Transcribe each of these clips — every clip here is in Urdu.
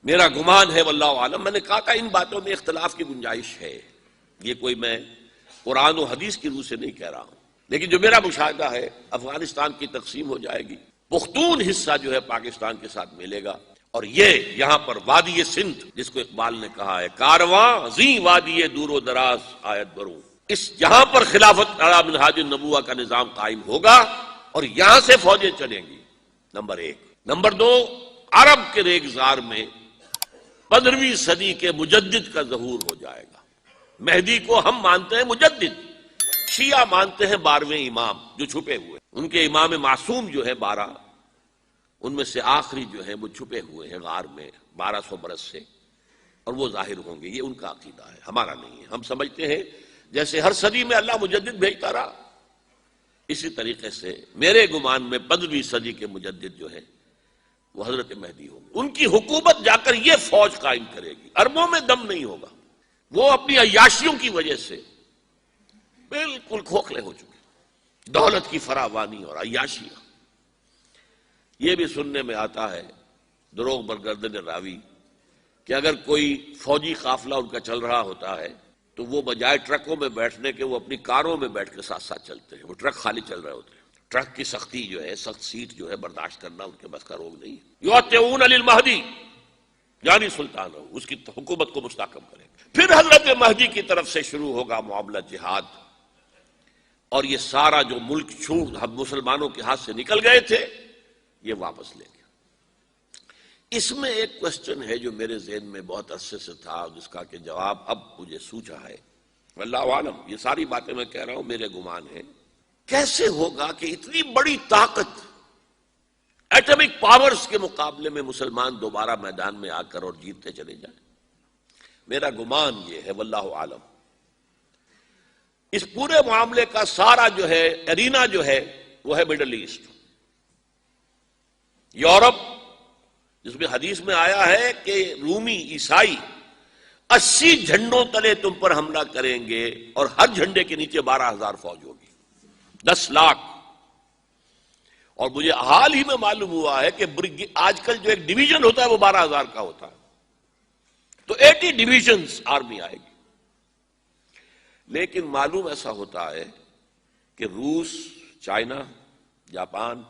میرا گمان ہے واللہ عالم، میں نے کہا تھا ان باتوں میں اختلاف کی گنجائش ہے، یہ کوئی میں قرآن و حدیث کی روح سے نہیں کہہ رہا ہوں، لیکن جو میرا مشاہدہ ہے افغانستان کی تقسیم ہو جائے گی، پختون حصہ جو ہے پاکستان کے ساتھ ملے گا، اور یہ یہاں پر وادی سندھ جس کو اقبال نے کہا ہے کارواں زیں وادی دور و دراز آیت بروں، اس یہاں پر خلافت علی منہاج النبوہ کا نظام قائم ہوگا اور یہاں سے فوجیں چلیں گی، نمبر ایک۔ نمبر دو، عرب کے ریگزار میں 15ویں صدی کے مجدد کا ظہور ہو جائے گا۔ مہدی کو ہم مانتے ہیں مجدد، شیعہ مانتے ہیں 12ویں امام جو چھپے ہوئے، ان کے امام معصوم جو ہے 12، ان میں سے آخری جو ہے وہ چھپے ہوئے ہیں غار میں 1200 برس سے، اور وہ ظاہر ہوں گے، یہ ان کا عقیدہ ہے، ہمارا نہیں ہے۔ ہم سمجھتے ہیں جیسے ہر صدی میں اللہ مجدد بھیجتا رہا، اسی طریقے سے میرے گمان میں 15ویں صدی کے مجدد جو ہے وہ حضرت مہدی ہوں گے، ان کی حکومت جا کر یہ فوج قائم کرے گی، عربوں میں دم نہیں ہوگا، وہ اپنی عیاشیوں کی وجہ سے بالکل کھوکھلے ہو چکے، دولت کی فراوانی اور عیاشیاں۔ یہ بھی سننے میں آتا ہے دروغ برگردن راوی کہ اگر کوئی فوجی قافلہ ان کا چل رہا ہوتا ہے تو وہ بجائے ٹرکوں میں بیٹھنے کے وہ اپنی کاروں میں بیٹھ کے ساتھ ساتھ چلتے ہیں، وہ ٹرک خالی چل رہے ہوتے ہیں، ٹرک کی سختی جو ہے، سخت سیٹ جو ہے برداشت کرنا ان کے بس کا روگ نہیں ہے۔ یعطون للمہدی یعنی سلطان ہو، اس کی حکومت کو مستحکم کریں گے۔ پھر حضرت مہدی کی طرف سے شروع ہوگا معاملہ جہاد، اور یہ سارا جو ملک چھوٹ ہم مسلمانوں کے ہاتھ سے نکل گئے تھے یہ واپس لے گیا۔ اس میں ایک کوسچن ہے جو میرے ذہن میں بہت عرصے سے تھا، جس کا کہ جواب اب مجھے سوچا ہے، واللہ عالم، یہ ساری باتیں میں کہہ رہا ہوں میرے گمان ہے، کیسے ہوگا کہ اتنی بڑی طاقت ایٹمک پاورز کے مقابلے میں مسلمان دوبارہ میدان میں آ کر اور جیتتے چلے جائیں؟ میرا گمان یہ ہے واللہ عالم، اس پورے معاملے کا سارا جو ہے ارینا جو ہے وہ ہے مڈل ایسٹ، یورپ، جس میں حدیث میں آیا ہے کہ رومی عیسائی 80 جھنڈوں تلے تم پر حملہ کریں گے اور ہر جھنڈے کے نیچے 12,000 فوج ہوگی، 10 لاکھ۔ اور مجھے حال ہی میں معلوم ہوا ہے کہ آج کل جو ایک ڈویژن ہوتا ہے وہ 12,000 کا ہوتا ہے، تو 80 ڈویژنز آرمی آئے گی۔ لیکن معلوم ایسا ہوتا ہے کہ روس، چائنا، جاپان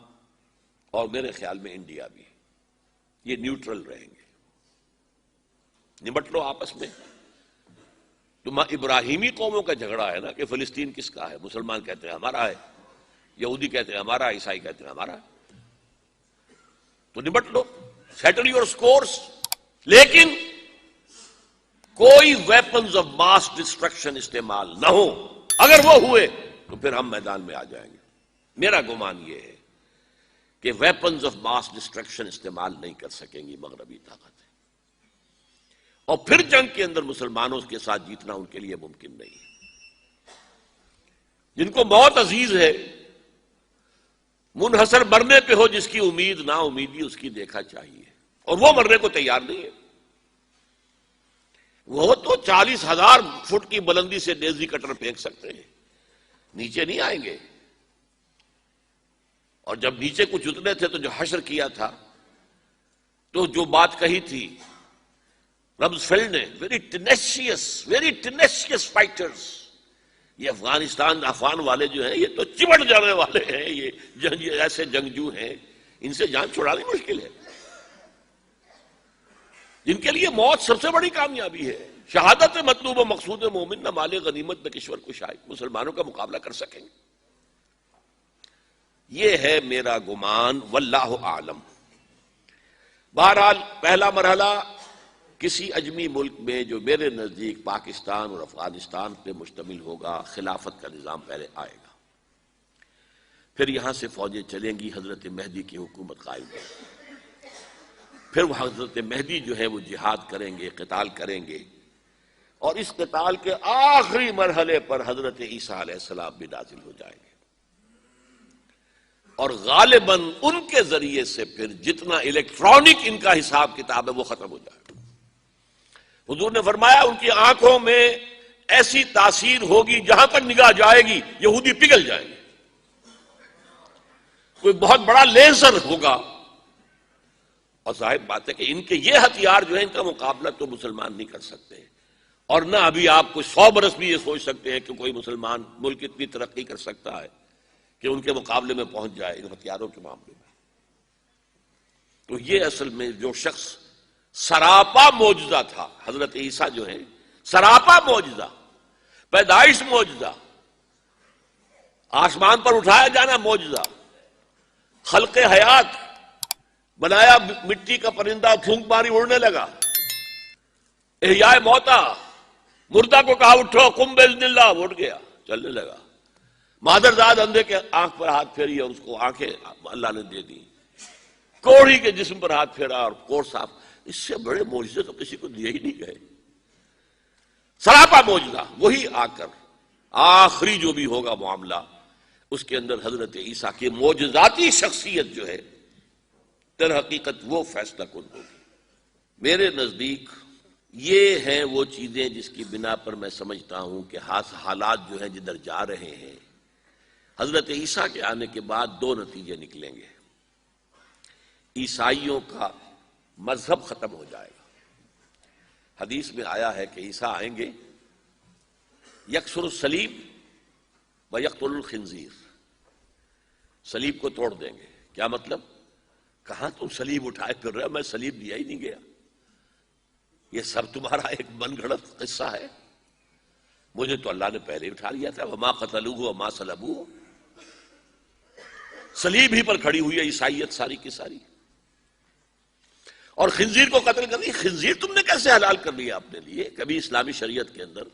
اور میرے خیال میں انڈیا بھی، یہ نیوٹرل رہیں گے، نمٹ لو آپس میں۔ تو ابراہیمی قوموں کا جھگڑا ہے نا کہ فلسطین کس کا ہے، مسلمان کہتے ہیں ہمارا ہے، یہودی کہتے ہیں ہمارا، عیسائی کہتے ہیں ہمارا، تو نمٹ لو، سیٹل یور سکورز۔ لیکن کوئی ویپنز آف ماس ڈسٹرکشن استعمال نہ ہو، اگر وہ ہوئے تو پھر ہم میدان میں آ جائیں گے۔ میرا گمان یہ ہے کہ ویپنز آف ماس ڈسٹرکشن استعمال نہیں کر سکیں گی مغربی طاقتیں، اور پھر جنگ کے اندر مسلمانوں کے ساتھ جیتنا ان کے لیے ممکن نہیں ہے۔ جن کو موت عزیز ہے، منحصر مرنے پہ ہو جس کی امید، نا امیدی اس کی دیکھا چاہیے، اور وہ مرنے کو تیار نہیں ہے۔ وہ تو 40,000 فٹ کی بلندی سے ڈیزی کٹر پھینک سکتے ہیں، نیچے نہیں آئیں گے۔ اور جب نیچے کچھ اتنے تھے تو جو حشر کیا تھا، تو جو بات کہی تھی رمزفیلڈ نے، ویری ٹینیشیس فائٹرز، یہ افغان والے جو ہیں یہ تو چمٹ جانے والے ہیں، یہ ایسے جنگجو ہیں، ان سے جان چھڑانی مشکل ہے، جن کے لیے موت سب سے بڑی کامیابی ہے۔ شہادت مطلوب و مقصود مومن نہ مال غنیمت نہ کشور کشائی، مسلمانوں کا مقابلہ کر سکیں گے؟ یہ ہے میرا گمان، واللہ اعلم۔ بہرحال پہلا مرحلہ کسی اجمی ملک میں جو میرے نزدیک پاکستان اور افغانستان پہ مشتمل ہوگا، خلافت کا نظام پہلے آئے گا، پھر یہاں سے فوجیں چلیں گی، حضرت مہدی کی حکومت قائم ہوگی، پھر وہ حضرت مہدی جو ہے وہ جہاد کریں گے، قتال کریں گے، اور اس قتال کے آخری مرحلے پر حضرت عیسیٰ علیہ السلام بھی نازل ہو جائیں گے، اور غالباً ان کے ذریعے سے پھر جتنا الیکٹرانک ان کا حساب کتاب ہے وہ ختم ہو جائے گا۔ حضور نے فرمایا ان کی آنکھوں میں ایسی تاثیر ہوگی جہاں تک نگاہ جائے گی یہودی پگھل جائیں گے، کوئی بہت بڑا لیزر ہوگا اور ظاہر بات ہے کہ ان کے یہ ہتھیار جو ہے ان کا مقابلہ تو مسلمان نہیں کر سکتے، اور نہ ابھی آپ کو 100 برس بھی یہ سوچ سکتے ہیں کہ کوئی مسلمان ملک اتنی ترقی کر سکتا ہے کہ ان کے مقابلے میں پہنچ جائے ان ہتھیاروں کے معاملے میں۔ تو یہ اصل میں جو شخص سراپا معجزہ تھا، حضرت عیسیٰ جو ہے سراپا معجزہ، پیدائش معجزہ، آسمان پر اٹھایا جانا معجزہ، خلق حیات، بنایا مٹی کا پرندہ، پھونک ماری اڑنے لگا، احیاء موتا، مردہ کو کہا اٹھو قم باذن اللہ، وہ اٹھ گیا چلنے لگا، مادرزاد اندھے کے آنکھ پر ہاتھ پھیری اور اس کو آنکھیں اللہ نے دے دی، کوڑھی کے جسم پر ہاتھ پھیرا اور کوڑ صاف۔ اس سے بڑے معجزے تو کسی کو دیے ہی نہیں گئے، سراپا معجزہ۔ وہی آ کر آخری جو بھی ہوگا معاملہ، اس کے اندر حضرت عیسیٰ کی معجزاتی شخصیت جو ہے در حقیقت وہ فیصلہ کن ہوگی۔ میرے نزدیک یہ ہیں وہ چیزیں جس کی بنا پر میں سمجھتا ہوں کہ حالات جو ہیں جدھر جا رہے ہیں، حضرت عیسیٰ کے آنے کے بعد 2 نتیجے نکلیں گے۔ عیسائیوں کا مذہب ختم ہو جائے گا۔ حدیث میں آیا ہے کہ عیسیٰ آئیں گے، یکسر الصلیب و یقتل الخنزیر، صلیب کو توڑ دیں گے۔ کیا مطلب؟ کہاں تم صلیب اٹھائے پھر رہے ہو؟ میں صلیب دیا ہی نہیں گیا، یہ سب تمہارا ایک من گھڑت قصہ ہے، مجھے تو اللہ نے پہلے اٹھا لیا تھا۔ وما قتلوہ وما صلبوہ، صلیب ہی پر کھڑی ہوئی ہے عیسائیت ساری کی ساری۔ اور خنزیر کو قتل کر دی، خنزیر تم نے کیسے حلال کر لیا اپنے لیے؟ کبھی اسلامی شریعت کے اندر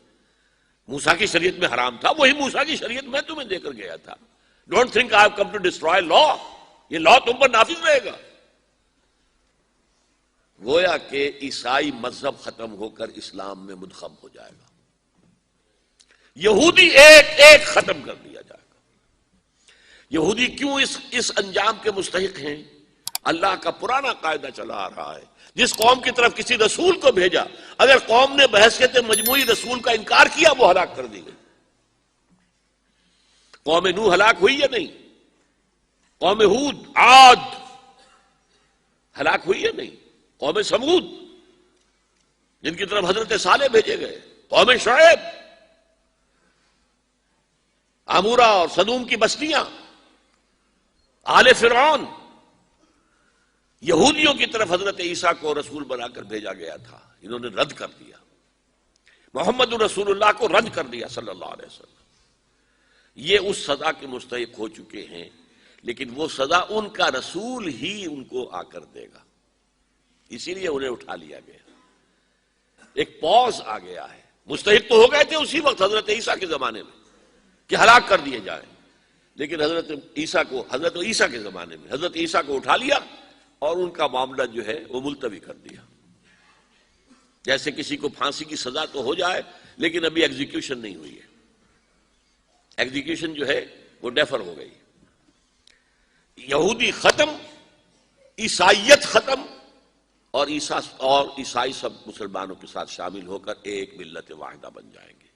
موسیٰ کی شریعت میں حرام تھا، وہی موسیٰ کی شریعت میں تمہیں دے کر گیا تھا۔ Don't think I have come to destroy law, یہ لا تم پر نافذ رہے گا۔ گویا کہ عیسائی مذہب ختم ہو کر اسلام میں منضم ہو جائے گا، یہودی ایک ایک ختم کر دیا جائے گا۔ یہودی کیوں اس انجام کے مستحق ہیں؟ اللہ کا پرانا قاعدہ چلا آ رہا ہے، جس قوم کی طرف کسی رسول کو بھیجا، اگر قوم نے بحیثیت مجموعی رسول کا انکار کیا، وہ ہلاک کر دی گئی۔ قوم نوح ہلاک ہوئی یا نہیں؟ قوم ہود، عاد ہلاک ہوئی یا نہیں؟ قوم سمود جن کی طرف حضرت صالح بھیجے گئے، قوم شعیب، عمورہ اور صدوم کی بستیاں، آل فرعون، یہودیوں کی طرف حضرت عیسیٰ کو رسول بنا کر بھیجا گیا تھا، انہوں نے رد کر دیا، محمد رسول اللہ کو رد کر دیا صلی اللہ علیہ وسلم۔ یہ اس سزا کے مستحق ہو چکے ہیں، لیکن وہ سزا ان کا رسول ہی ان کو آ کر دے گا، اسی لیے انہیں اٹھا لیا گیا۔ ایک پوز آ گیا ہے، مستحق تو ہو گئے تھے اسی وقت حضرت عیسیٰ کے زمانے میں کہ ہلاک کر دیے جائیں، لیکن حضرت عیسیٰ کے زمانے میں حضرت عیسیٰ کو اٹھا لیا اور ان کا معاملہ جو ہے وہ ملتوی کر دیا۔ جیسے کسی کو پھانسی کی سزا تو ہو جائے لیکن ابھی ایگزیکیوشن نہیں ہوئی ہے، ایگزیکیوشن جو ہے وہ ڈیفر ہو گئی۔ یہودی ختم، عیسائیت ختم، اور عیسائی سب مسلمانوں کے ساتھ شامل ہو کر ایک ملت واحدہ بن جائیں گے۔